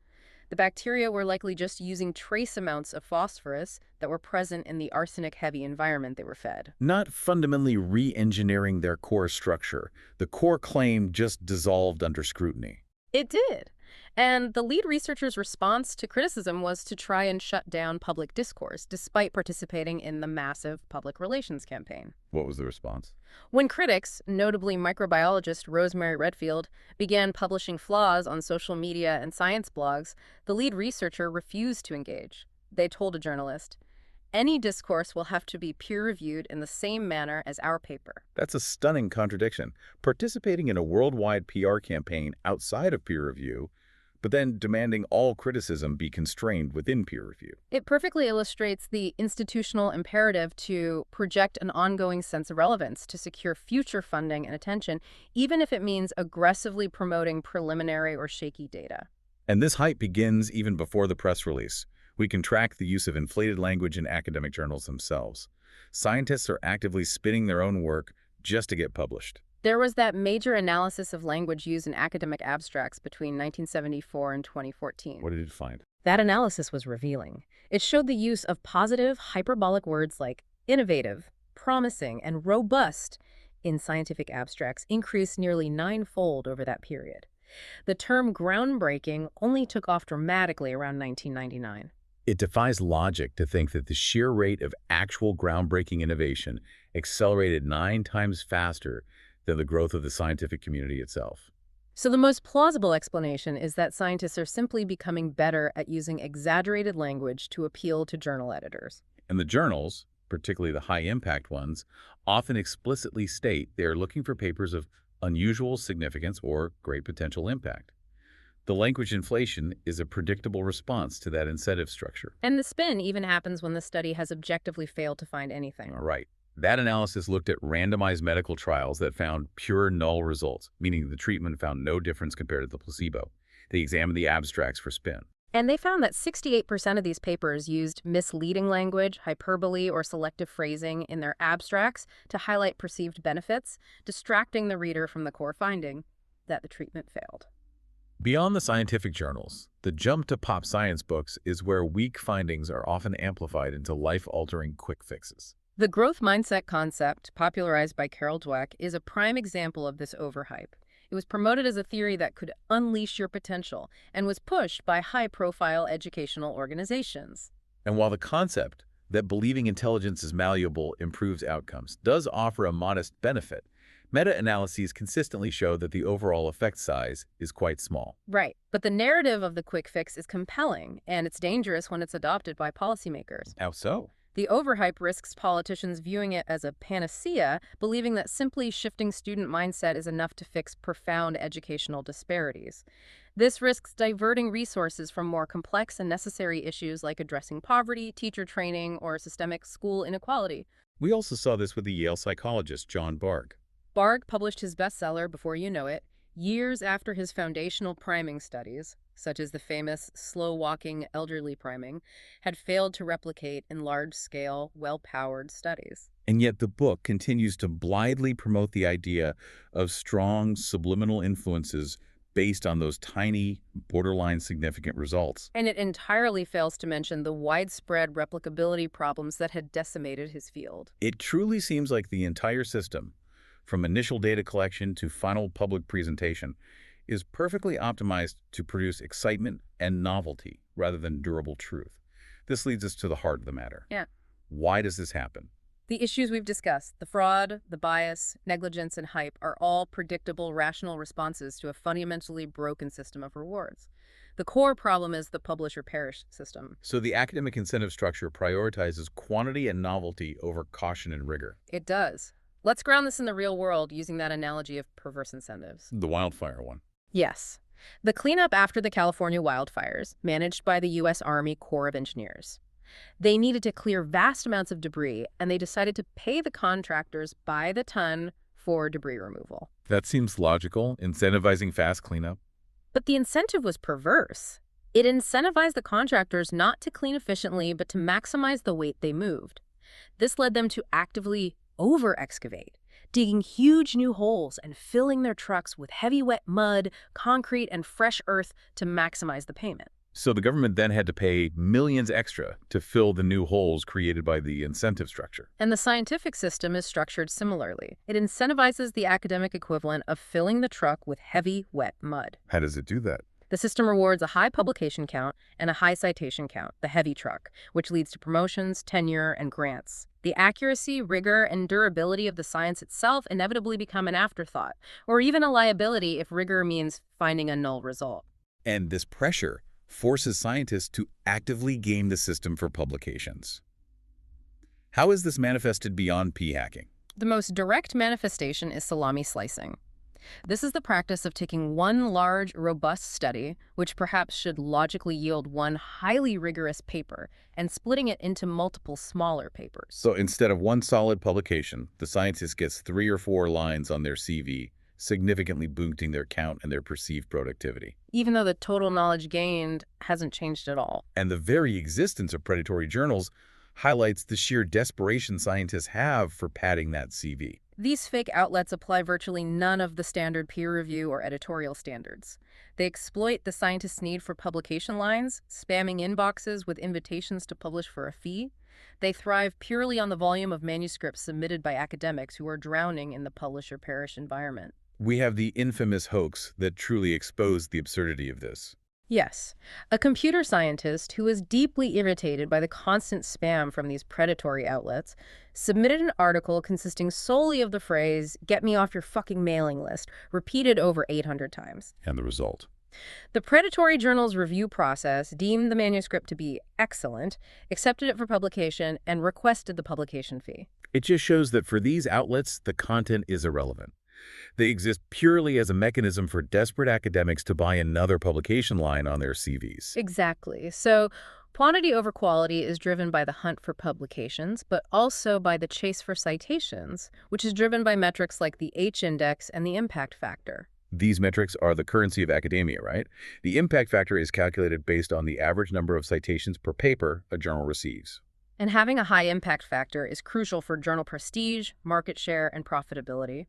The bacteria were likely just using trace amounts of phosphorus that were present in the arsenic-heavy environment they were fed. Not fundamentally re-engineering their core structure. The core claim just dissolved under scrutiny. It did. And the lead researcher's response to criticism was to try and shut down public discourse, despite participating in the massive public relations campaign. What was the response? When critics, notably microbiologist Rosemary Redfield, began publishing flaws on social media and science blogs, the lead researcher refused to engage. They told a journalist, "Any discourse will have to be peer-reviewed in the same manner as our paper." That's a stunning contradiction. Participating in a worldwide PR campaign outside of peer review, but then demanding all criticism be constrained within peer review. It perfectly illustrates the institutional imperative to project an ongoing sense of relevance to secure future funding and attention, even if it means aggressively promoting preliminary or shaky data. And this hype begins even before the press release. We can track the use of inflated language in academic journals themselves. Scientists are actively spinning their own work just to get published. There was that major analysis of language used in academic abstracts between 1974 and 2014. What did it find? That analysis was revealing. It showed the use of positive, hyperbolic words like innovative, promising, and robust in scientific abstracts increased nearly 9-fold over that period. The term groundbreaking only took off dramatically around 1999. It defies logic to think that the sheer rate of actual groundbreaking innovation accelerated 9 times faster than the growth of the scientific community itself. So the most plausible explanation is that scientists are simply becoming better at using exaggerated language to appeal to journal editors. And the journals, particularly the high-impact ones, often explicitly state they are looking for papers of unusual significance or great potential impact. The language inflation is a predictable response to that incentive structure. And the spin even happens when the study has objectively failed to find anything. All right. That analysis looked at randomized medical trials that found pure null results, meaning the treatment found no difference compared to the placebo. They examined the abstracts for spin. And they found that 68% of these papers used misleading language, hyperbole, or selective phrasing in their abstracts to highlight perceived benefits, distracting the reader from the core finding that the treatment failed. Beyond the scientific journals, the jump to pop science books is where weak findings are often amplified into life-altering quick fixes. The growth mindset concept, popularized by Carol Dweck, is a prime example of this overhype. It was promoted as a theory that could unleash your potential and was pushed by high-profile educational organizations. And while the concept that believing intelligence is malleable improves outcomes does offer a modest benefit, meta-analyses consistently show that the overall effect size is quite small. Right, but the narrative of the quick fix is compelling, and it's dangerous when it's adopted by policymakers. How so? The overhype risks politicians viewing it as a panacea, believing that simply shifting student mindset is enough to fix profound educational disparities. This risks diverting resources from more complex and necessary issues like addressing poverty, teacher training, or systemic school inequality. We also saw this with the Yale psychologist John Bargh. Bargh published his bestseller, Before You Know It, years after his foundational priming studies, such as the famous slow-walking elderly priming, had failed to replicate in large-scale, well-powered studies. And yet the book continues to blithely promote the idea of strong subliminal influences based on those tiny, borderline significant results. And it entirely fails to mention the widespread replicability problems that had decimated his field. It truly seems like the entire system, from initial data collection to final public presentation, is perfectly optimized to produce excitement and novelty rather than durable truth. This leads us to the heart of the matter. Yeah. Why does this happen? The issues we've discussed, the fraud, the bias, negligence, and hype, are all predictable, rational responses to a fundamentally broken system of rewards. The core problem is the publish-or-perish system. So the academic incentive structure prioritizes quantity and novelty over caution and rigor. It does. Let's ground this in the real world using that analogy of perverse incentives. The wildfire one. Yes. The cleanup after the California wildfires, managed by the U.S. Army Corps of Engineers. They needed to clear vast amounts of debris, and they decided to pay the contractors by the ton for debris removal. That seems logical, incentivizing fast cleanup. But the incentive was perverse. It incentivized the contractors not to clean efficiently, but to maximize the weight they moved. This led them to actively over-excavate, digging huge new holes and filling their trucks with heavy wet mud, concrete, and fresh earth to maximize the payment. So the government then had to pay millions extra to fill the new holes created by the incentive structure. And the scientific system is structured similarly. It incentivizes the academic equivalent of filling the truck with heavy, wet mud. How does it do that? The system rewards a high publication count and a high citation count, the heavy truck, which leads to promotions, tenure, and grants. The accuracy, rigor, and durability of the science itself inevitably become an afterthought, or even a liability if rigor means finding a null result. And this pressure forces scientists to actively game the system for publications. How is this manifested beyond p-hacking? The most direct manifestation is salami slicing. This is the practice of taking one large, robust study, which perhaps should logically yield one highly rigorous paper, and splitting it into multiple smaller papers. So instead of one solid publication, the scientist gets 3 or 4 lines on their CV, significantly boosting their count and their perceived productivity. Even though the total knowledge gained hasn't changed at all. And the very existence of predatory journals highlights the sheer desperation scientists have for padding that CV. These fake outlets apply virtually none of the standard peer review or editorial standards. They exploit the scientists' need for publication lines, spamming inboxes with invitations to publish for a fee. They thrive purely on the volume of manuscripts submitted by academics who are drowning in the publish-or-perish environment. We have the infamous hoax that truly exposed the absurdity of this. Yes, a computer scientist who was deeply irritated by the constant spam from these predatory outlets submitted an article consisting solely of the phrase, "Get me off your fucking mailing list," repeated over 800 times. And the result? The predatory journal's review process deemed the manuscript to be excellent, accepted it for publication, and requested the publication fee. It just shows that for these outlets, the content is irrelevant. They exist purely as a mechanism for desperate academics to buy another publication line on their CVs. Exactly. So quantity over quality is driven by the hunt for publications, but also by the chase for citations, which is driven by metrics like the H-index and the impact factor. These metrics are the currency of academia, right? The impact factor is calculated based on the average number of citations per paper a journal receives. And having a high impact factor is crucial for journal prestige, market share, and profitability.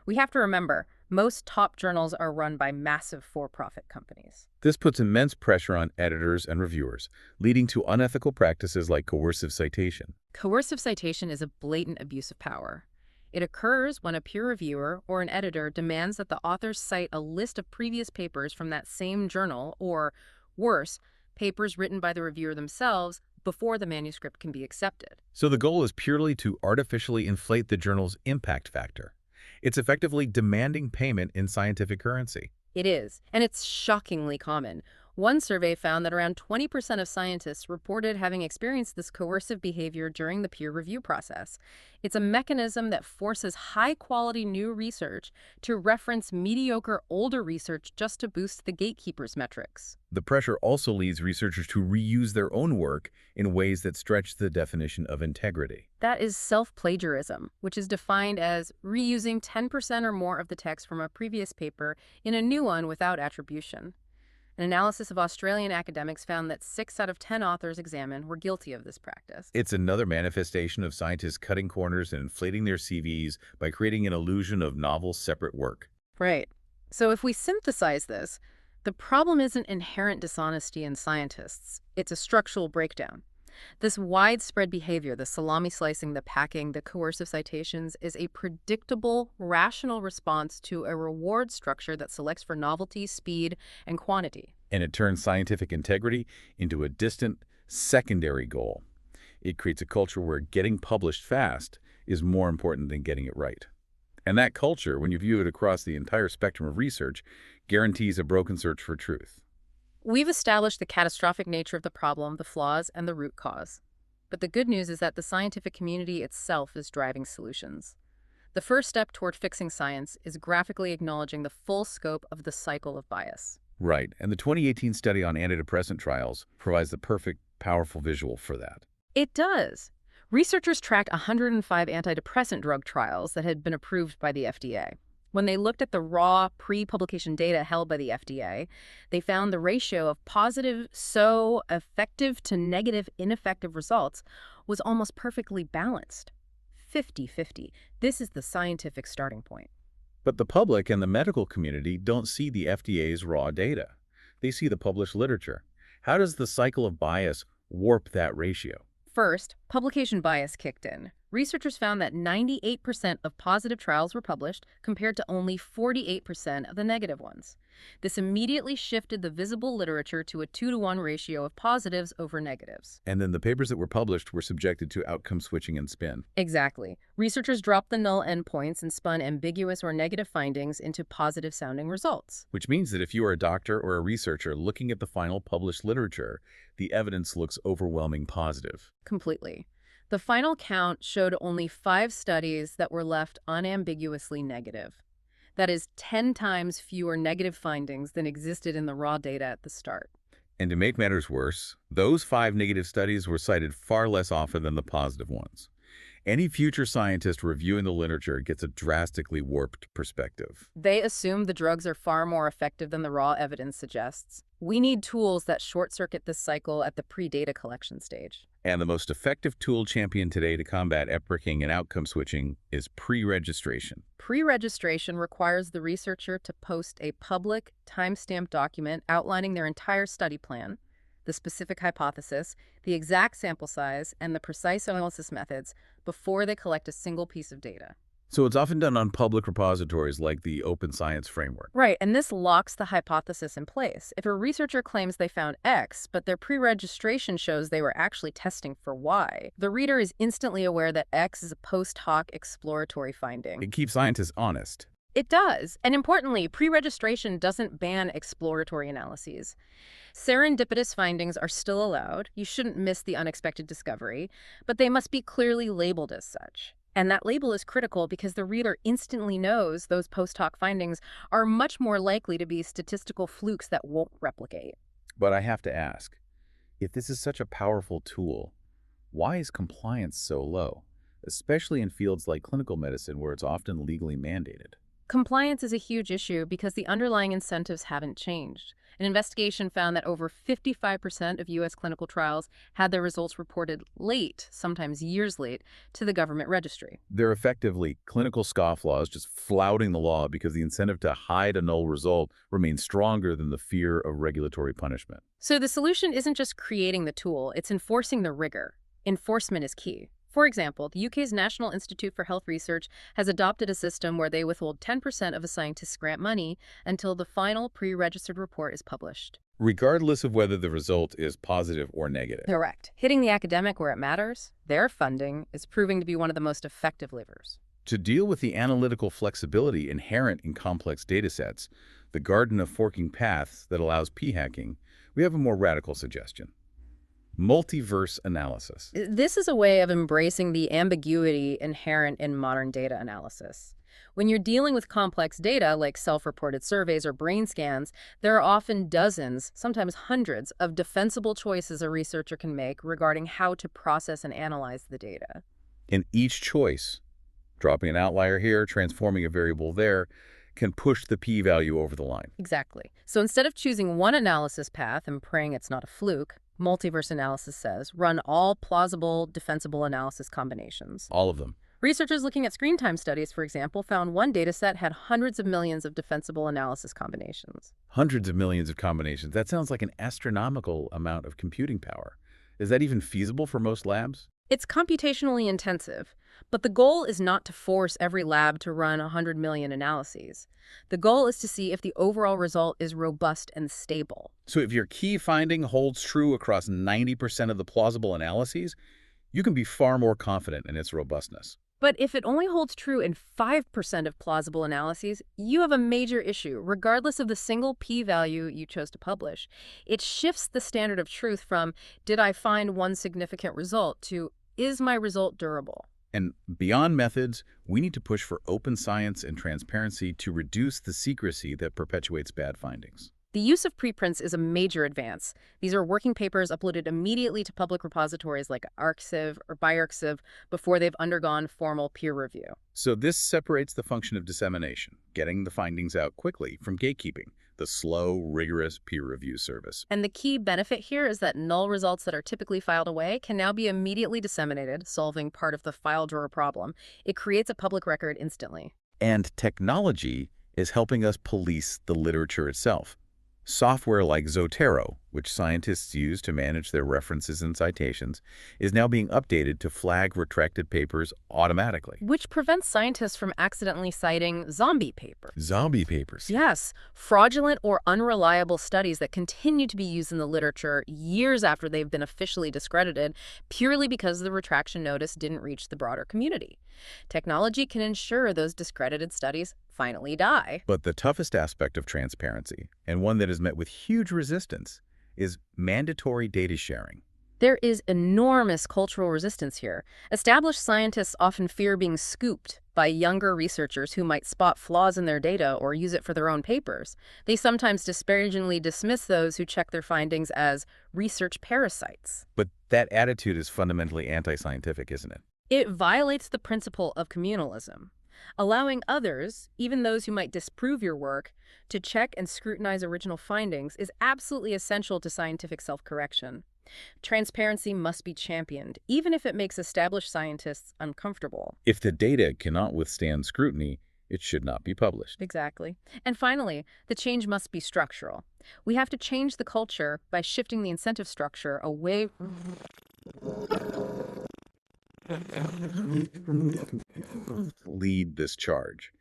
We have to remember, most top journals are run by massive for-profit companies. This puts immense pressure on editors and reviewers, leading to unethical practices like coercive citation. Coercive citation is a blatant abuse of power. It occurs when a peer reviewer or an editor demands that the authors cite a list of previous papers from that same journal, or, worse, papers written by the reviewer themselves before the manuscript can be accepted. So the goal is purely to artificially inflate the journal's impact factor. It's effectively demanding payment in scientific currency. It is, and it's shockingly common. One survey found that around 20% of scientists reported having experienced this coercive behavior during the peer review process. It's a mechanism that forces high-quality new research to reference mediocre older research just to boost the gatekeepers' metrics. The pressure also leads researchers to reuse their own work in ways that stretch the definition of integrity. That is self-plagiarism, which is defined as reusing 10% or more of the text from a previous paper in a new one without attribution. An analysis of Australian academics found that 6 out of 10 authors examined were guilty of this practice. It's another manifestation of scientists cutting corners and inflating their CVs by creating an illusion of novel, separate work. Right. So if we synthesize this, the problem isn't inherent dishonesty in scientists. It's a structural breakdown. This widespread behavior, the salami slicing, the packing, the coercive citations, is a predictable, rational response to a reward structure that selects for novelty, speed, and quantity. And it turns scientific integrity into a distant, secondary goal. It creates a culture where getting published fast is more important than getting it right. And that culture, when you view it across the entire spectrum of research, guarantees a broken search for truth. We've established the catastrophic nature of the problem, the flaws, and the root cause. But the good news is that the scientific community itself is driving solutions. The first step toward fixing science is graphically acknowledging the full scope of the cycle of bias. Right, and the 2018 study on antidepressant trials provides the perfect, powerful visual for that. It does. Researchers tracked 105 antidepressant drug trials that had been approved by the FDA. When they looked at the raw pre-publication data held by the FDA, they found the ratio of positive, so effective to negative, ineffective results was almost perfectly balanced. 50-50. This is the scientific starting point. But the public and the medical community don't see the FDA's raw data. They see the published literature. How does the cycle of bias warp that ratio? First, publication bias kicked in. Researchers found that 98% of positive trials were published compared to only 48% of the negative ones. This immediately shifted the visible literature to a 2-to-1 ratio of positives over negatives. And then the papers that were published were subjected to outcome switching and spin. Exactly. Researchers dropped the null endpoints and spun ambiguous or negative findings into positive-sounding results. Which means that if you are a doctor or a researcher looking at the final published literature, the evidence looks overwhelming positive. Completely. The final count showed only 5 studies that were left unambiguously negative. That is 10 times fewer negative findings than existed in the raw data at the start. And to make matters worse, those 5 negative studies were cited far less often than the positive ones. Any future scientist reviewing the literature gets a drastically warped perspective. They assume the drugs are far more effective than the raw evidence suggests. We need tools that short-circuit this cycle at the pre-data collection stage. And the most effective tool championed today to combat epricking and outcome switching is pre-registration. Pre-registration requires the researcher to post a public, time-stamped document outlining their entire study plan, the specific hypothesis, the exact sample size, and the precise analysis methods before they collect a single piece of data. So it's often done on public repositories like the Open Science Framework. Right, and this locks the hypothesis in place. If a researcher claims they found X, but their pre-registration shows they were actually testing for Y, the reader is instantly aware that X is a post hoc exploratory finding. It keeps scientists honest. It does. And importantly, pre-registration doesn't ban exploratory analyses. Serendipitous findings are still allowed. You shouldn't miss the unexpected discovery, but they must be clearly labeled as such. And that label is critical because the reader instantly knows those post hoc findings are much more likely to be statistical flukes that won't replicate. But I have to ask, if this is such a powerful tool, why is compliance so low, especially in fields like clinical medicine where it's often legally mandated? Compliance is a huge issue because the underlying incentives haven't changed. An investigation found that over 55% of U.S. clinical trials had their results reported late, sometimes years late, to the government registry. They're effectively clinical scofflaws just flouting the law because the incentive to hide a null result remains stronger than the fear of regulatory punishment. So the solution isn't just creating the tool, it's enforcing the rigor. Enforcement is key. For example, the UK's National Institute for Health Research has adopted a system where they withhold 10% of a scientist's grant money until the final pre-registered report is published. Regardless of whether the result is positive or negative. Correct. Hitting the academic where it matters, their funding, is proving to be one of the most effective levers. To deal with the analytical flexibility inherent in complex datasets, the garden of forking paths that allows p-hacking, We have a more radical suggestion. Multiverse analysis. This is a way of embracing the ambiguity inherent in modern data analysis. When you're dealing with complex data like self-reported surveys or brain scans, there are often dozens, sometimes hundreds, of defensible choices a researcher can make regarding how to process and analyze the data. In each choice, dropping an outlier here, transforming a variable there, can push the p-value over the line. Exactly. So instead of choosing one analysis path and praying it's not a fluke, multiverse analysis says run all plausible, defensible analysis combinations. All of them. Researchers looking at screen time studies, for example, found one dataset had hundreds of millions of defensible analysis combinations. Hundreds of millions of combinations. That sounds like an astronomical amount of computing power. Is that even feasible for most labs? It's computationally intensive, but the goal is not to force every lab to run 100 million analyses. The goal is to see if the overall result is robust and stable. So if your key finding holds true across 90% of the plausible analyses, you can be far more confident in its robustness. But if it only holds true in 5% of plausible analyses, you have a major issue, regardless of the single p-value you chose to publish. It shifts the standard of truth from, did I find one significant result, to, is my result durable? And beyond methods, we need to push for open science and transparency to reduce the secrecy that perpetuates bad findings. The use of preprints is a major advance. These are working papers uploaded immediately to public repositories like ArXiv or bioRxiv before they've undergone formal peer review. So this separates the function of dissemination, getting the findings out quickly, from gatekeeping, the slow, rigorous peer review service. And the key benefit here is that null results that are typically filed away can now be immediately disseminated, solving part of the file drawer problem. It creates a public record instantly. And technology is helping us police the literature itself. Software like Zotero, which scientists use to manage their references and citations, is now being updated to flag retracted papers automatically. Which prevents scientists from accidentally citing zombie papers. Zombie papers. Yes, fraudulent or unreliable studies that continue to be used in the literature years after they've been officially discredited, purely because the retraction notice didn't reach the broader community. Technology can ensure those discredited studies finally die. But the toughest aspect of transparency, and one that is met with huge resistance, is mandatory data sharing. There is enormous cultural resistance here. Established scientists often fear being scooped by younger researchers who might spot flaws in their data or use it for their own papers. They sometimes disparagingly dismiss those who check their findings as research parasites. But that attitude is fundamentally anti-scientific, isn't it? It violates the principle of communalism. Allowing others, even those who might disprove your work, to check and scrutinize original findings is absolutely essential to scientific self-correction. Transparency must be championed, even if it makes established scientists uncomfortable. If the data cannot withstand scrutiny, it should not be published. Exactly. And finally, the change must be structural. We have to change the culture by shifting the incentive structure away lead this charge.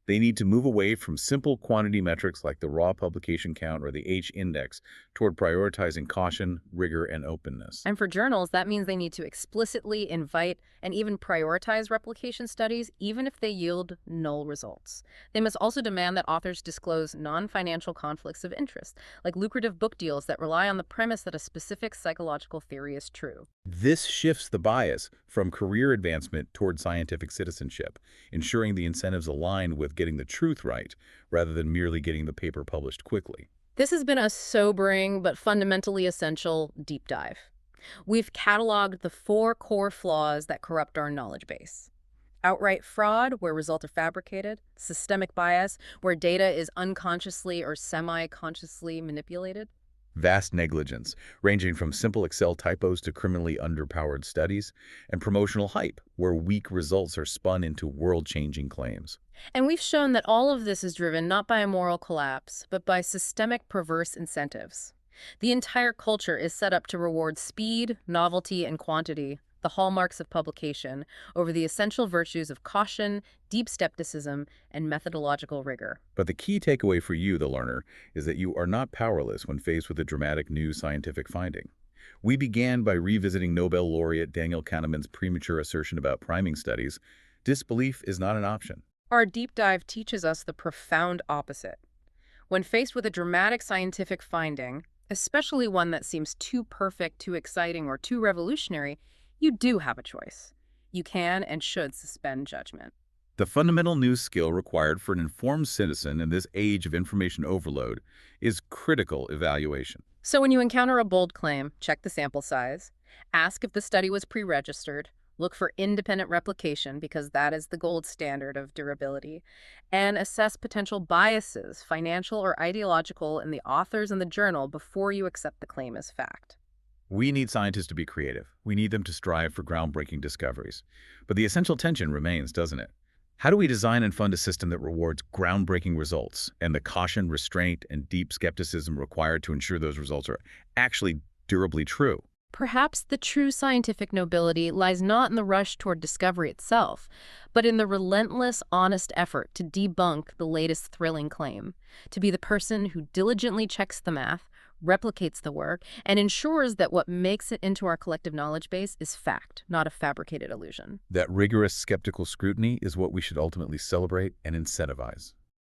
They need to move away from simple quantity metrics like the raw publication count or the H-index toward prioritizing caution, rigor, and openness. And for journals, that means they need to explicitly invite and even prioritize replication studies, even if they yield null results. They must also demand that authors disclose non-financial conflicts of interest, like lucrative book deals that rely on the premise that a specific psychological theory is true. This shifts the bias from career advancement toward scientific citizenship, ensuring the incentives align with getting the truth right, rather than merely getting the paper published quickly. This has been a sobering but fundamentally essential deep dive. We've cataloged the 4 core flaws that corrupt our knowledge base. Outright fraud, where results are fabricated. Systemic bias, where data is unconsciously or semi-consciously manipulated. Vast negligence, ranging from simple Excel typos to criminally underpowered studies. And promotional hype, where weak results are spun into world-changing claims. And we've shown that all of this is driven not by a moral collapse, but by systemic perverse incentives. The entire culture is set up to reward speed, novelty, and quantity, the hallmarks of publication, over the essential virtues of caution, deep skepticism, and methodological rigor. But the key takeaway for you, the learner, is that you are not powerless when faced with a dramatic new scientific finding. We began by revisiting Nobel laureate Daniel Kahneman's premature assertion about priming studies. Disbelief is not an option. Our deep dive teaches us the profound opposite. When faced with a dramatic scientific finding, especially one that seems too perfect, too exciting, or too revolutionary, you do have a choice. You can and should suspend judgment. The fundamental new skill required for an informed citizen in this age of information overload is critical evaluation. So when you encounter a bold claim, check the sample size, ask if the study was pre-registered, look for independent replication because that is the gold standard of durability, and assess potential biases, financial or ideological, in the authors and the journal before you accept the claim as fact. We need scientists to be creative. We need them to strive for groundbreaking discoveries. But the essential tension remains, doesn't it? How do we design and fund a system that rewards groundbreaking results and the caution, restraint, and deep skepticism required to ensure those results are actually durably true? Perhaps the true scientific nobility lies not in the rush toward discovery itself, but in the relentless, honest effort to debunk the latest thrilling claim, to be the person who diligently checks the math, replicates the work, and ensures that what makes it into our collective knowledge base is fact, not a fabricated illusion. That rigorous skeptical scrutiny is what we should ultimately celebrate and incentivize.